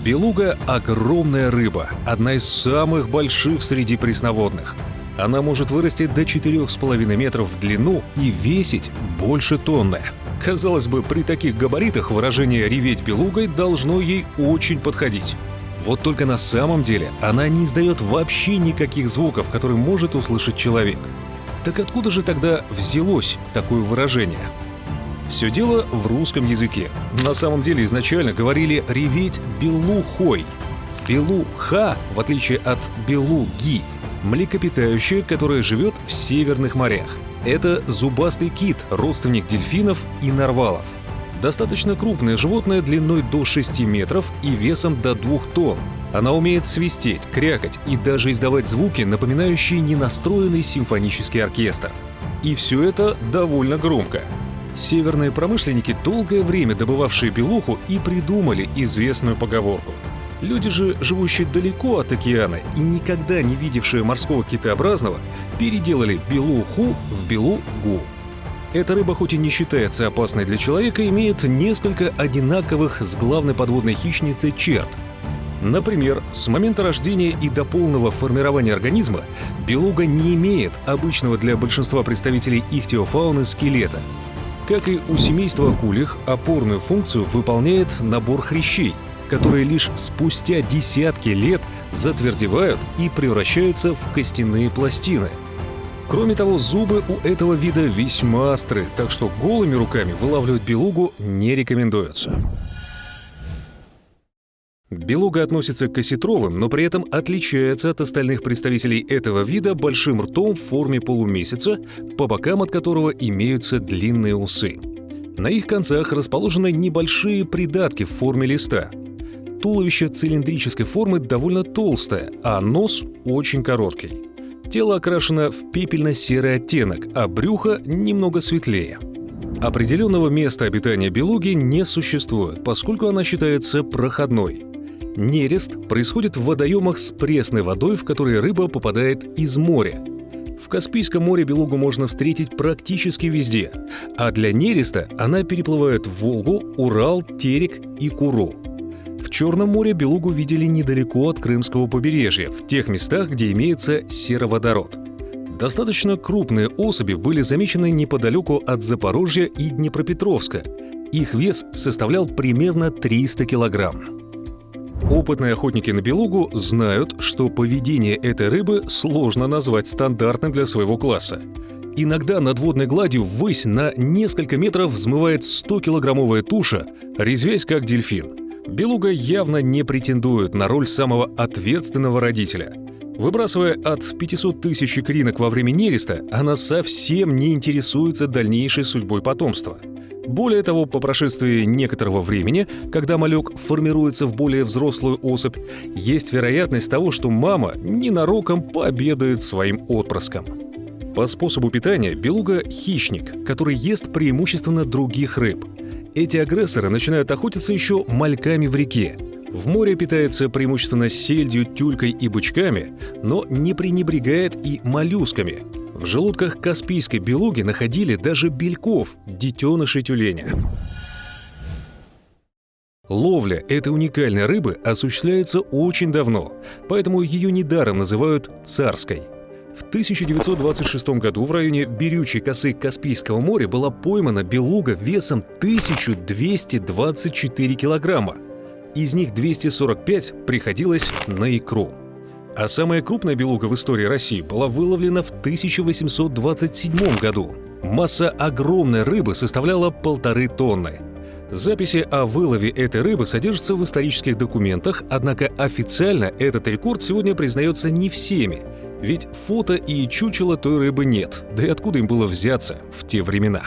Белуга – огромная рыба, одна из самых больших среди пресноводных. Она может вырасти до 4,5 метров в длину и весить больше тонны. Казалось бы, при таких габаритах выражение «реветь белугой» должно ей очень подходить. Вот только на самом деле она не издает вообще никаких звуков, которые может услышать человек. Так откуда же тогда взялось такое выражение? Все дело в русском языке. На самом деле изначально говорили «реветь белухой». Белуха, в отличие от белуги, млекопитающее, которое живет в северных морях. Это зубастый кит, родственник дельфинов и нарвалов. Достаточно крупное животное длиной до 6 метров и весом до 2 тонн. Она умеет свистеть, крякать и даже издавать звуки, напоминающие ненастроенный симфонический оркестр. И все это довольно громко. Северные промышленники, долгое время добывавшие белуху, и придумали известную поговорку. Люди же, живущие далеко от океана и никогда не видевшие морского китообразного, переделали белуху в белугу. Эта рыба, хоть и не считается опасной для человека, имеет несколько одинаковых с главной подводной хищницей черт. Например, с момента рождения и до полного формирования организма белуга не имеет обычного для большинства представителей ихтиофауны скелета. Как и у семейства акульих, опорную функцию выполняет набор хрящей, которые лишь спустя десятки лет затвердевают и превращаются в костяные пластины. Кроме того, зубы у этого вида весьма остры, так что голыми руками вылавливать белугу не рекомендуется. Белуга относится к осетровым, но при этом отличается от остальных представителей этого вида большим ртом в форме полумесяца, по бокам от которого имеются длинные усы. На их концах расположены небольшие придатки в форме листа. Туловище цилиндрической формы довольно толстое, а нос очень короткий. Тело окрашено в пепельно-серый оттенок, а брюхо немного светлее. Определенного места обитания белуги не существует, поскольку она считается проходной. Нерест происходит в водоемах с пресной водой, в которые рыба попадает из моря. В Каспийском море белугу можно встретить практически везде, а для нереста она переплывает Волгу, Урал, Терек и Куру. В Черном море белугу видели недалеко от Крымского побережья, в тех местах, где имеется сероводород. Достаточно крупные особи были замечены неподалеку от Запорожья и Днепропетровска. Их вес составлял примерно 300 килограмм. Опытные охотники на белугу знают, что поведение этой рыбы сложно назвать стандартным для своего класса. Иногда над водной гладью ввысь на несколько метров взмывает 100-килограммовая туша, резвясь как дельфин. Белуга явно не претендует на роль самого ответственного родителя. Выбрасывая от 500 тысяч икринок во время нереста, она совсем не интересуется дальнейшей судьбой потомства. Более того, по прошествии некоторого времени, когда малек формируется в более взрослую особь, есть вероятность того, что мама ненароком пообедает своим отпрыском. По способу питания белуга – хищник, который ест преимущественно других рыб. Эти агрессоры начинают охотиться еще мальками в реке. В море питается преимущественно сельдью, тюлькой и бычками, но не пренебрегает и моллюсками. В желудках каспийской белуги находили даже бельков, детенышей тюленя. Ловля этой уникальной рыбы осуществляется очень давно, поэтому ее недаром называют царской. В 1926 году в районе Берючей косы Каспийского моря была поймана белуга весом 1224 килограмма. Из них 245 приходилось на икру. А самая крупная белуга в истории России была выловлена в 1827 году. Масса огромной рыбы составляла 1,5 тонны. Записи о вылове этой рыбы содержатся в исторических документах, однако официально этот рекорд сегодня признается не всеми, ведь фото и чучела той рыбы нет, да и откуда им было взяться в те времена.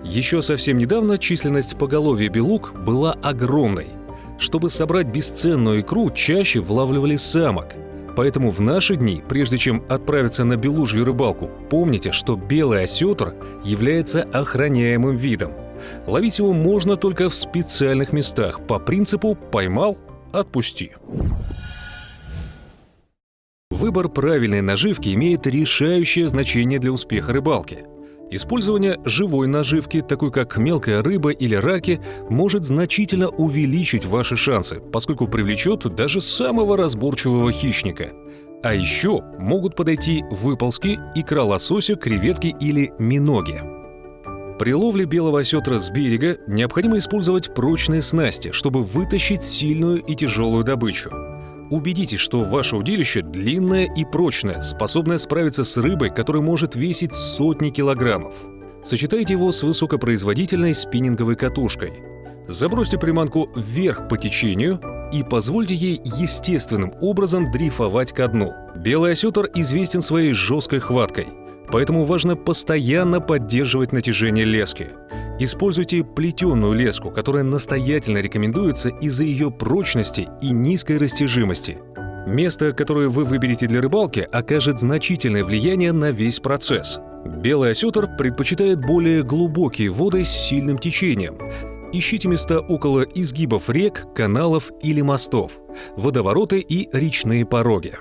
Еще совсем недавно численность поголовья белуг была огромной. Чтобы собрать бесценную икру, чаще вылавливали самок. Поэтому в наши дни, прежде чем отправиться на белужью рыбалку, помните, что белый осетр является охраняемым видом. Ловить его можно только в специальных местах по принципу «поймал – отпусти». Выбор правильной наживки имеет решающее значение для успеха рыбалки. Использование живой наживки, такой как мелкая рыба или раки, может значительно увеличить ваши шансы, поскольку привлечет даже самого разборчивого хищника. А еще могут подойти выползки, икра лосося, креветки или миноги. При ловле белого осетра с берега необходимо использовать прочные снасти, чтобы вытащить сильную и тяжелую добычу. Убедитесь, что ваше удилище длинное и прочное, способное справиться с рыбой, которая может весить сотни килограммов. Сочетайте его с высокопроизводительной спиннинговой катушкой. Забросьте приманку вверх по течению и позвольте ей естественным образом дрейфовать ко дну. Белый осетр известен своей жесткой хваткой, поэтому важно постоянно поддерживать натяжение лески. Используйте плетеную леску, которая настоятельно рекомендуется из-за ее прочности и низкой растяжимости. Место, которое вы выберете для рыбалки, окажет значительное влияние на весь процесс. Белый осетр предпочитает более глубокие воды с сильным течением. Ищите места около изгибов рек, каналов или мостов, водовороты и речные пороги.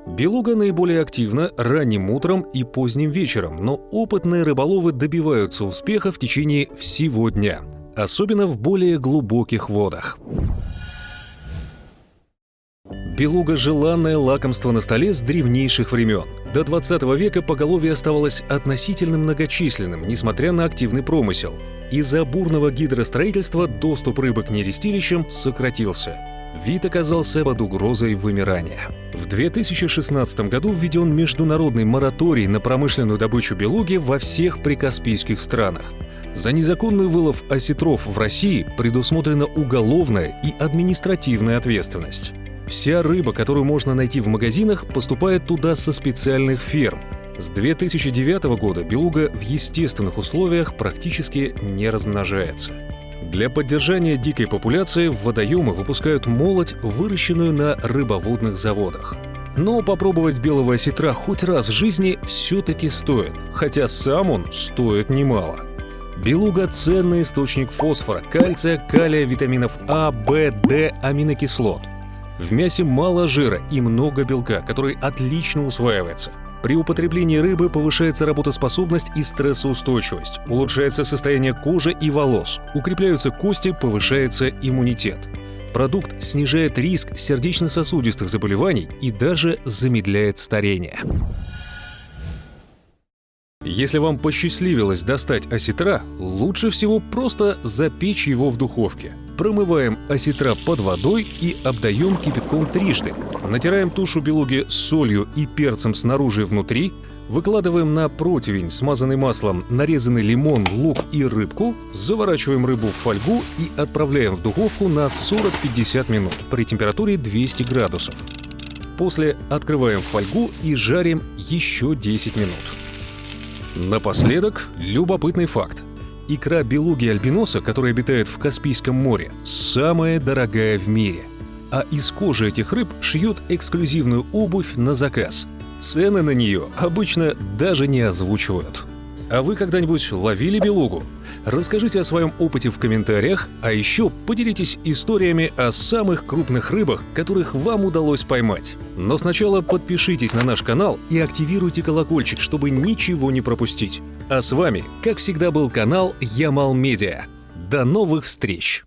Белуга наиболее активна ранним утром и поздним вечером, но опытные рыболовы добиваются успеха в течение всего дня, особенно в более глубоких водах. Белуга – желанное лакомство на столе с древнейших времен. До 20 века поголовье оставалось относительно многочисленным, несмотря на активный промысел. Из-за бурного гидростроительства доступ рыбы к нерестилищам сократился. Вид оказался под угрозой вымирания. В 2016 году введен международный мораторий на промышленную добычу белуги во всех прикаспийских странах. За незаконный вылов осетров в России предусмотрена уголовная и административная ответственность. Вся рыба, которую можно найти в магазинах, поступает туда со специальных ферм. С 2009 года белуга в естественных условиях практически не размножается. Для поддержания дикой популяции в водоемы выпускают молоть, выращенную на рыбоводных заводах. Но попробовать белого осетра хоть раз в жизни все-таки стоит, хотя сам он стоит немало. Белуга – ценный источник фосфора, кальция, калия, витаминов А, В, Д, аминокислот. В мясе мало жира и много белка, который отлично усваивается. При употреблении рыбы повышается работоспособность и стрессоустойчивость, улучшается состояние кожи и волос, укрепляются кости, повышается иммунитет. Продукт снижает риск сердечно-сосудистых заболеваний и даже замедляет старение. Если вам посчастливилось достать осетра, лучше всего просто запечь его в духовке. Промываем осетра под водой и обдаем кипятком трижды. Натираем тушу белуги солью и перцем снаружи и внутри, выкладываем на противень, смазанный маслом, нарезанный лимон, лук и рыбку, заворачиваем рыбу в фольгу и отправляем в духовку на 40-50 минут при температуре 200 градусов. После открываем фольгу и жарим еще 10 минут. Напоследок, любопытный факт. Икра белуги альбиноса, которая обитает в Каспийском море, самая дорогая в мире. А из кожи этих рыб шьют эксклюзивную обувь на заказ. Цены на нее обычно даже не озвучивают. А вы когда-нибудь ловили белугу? Расскажите о своем опыте в комментариях, а еще поделитесь историями о самых крупных рыбах, которых вам удалось поймать. Но сначала подпишитесь на наш канал и активируйте колокольчик, чтобы ничего не пропустить. А с вами, как всегда, был канал Ямал Медиа. До новых встреч!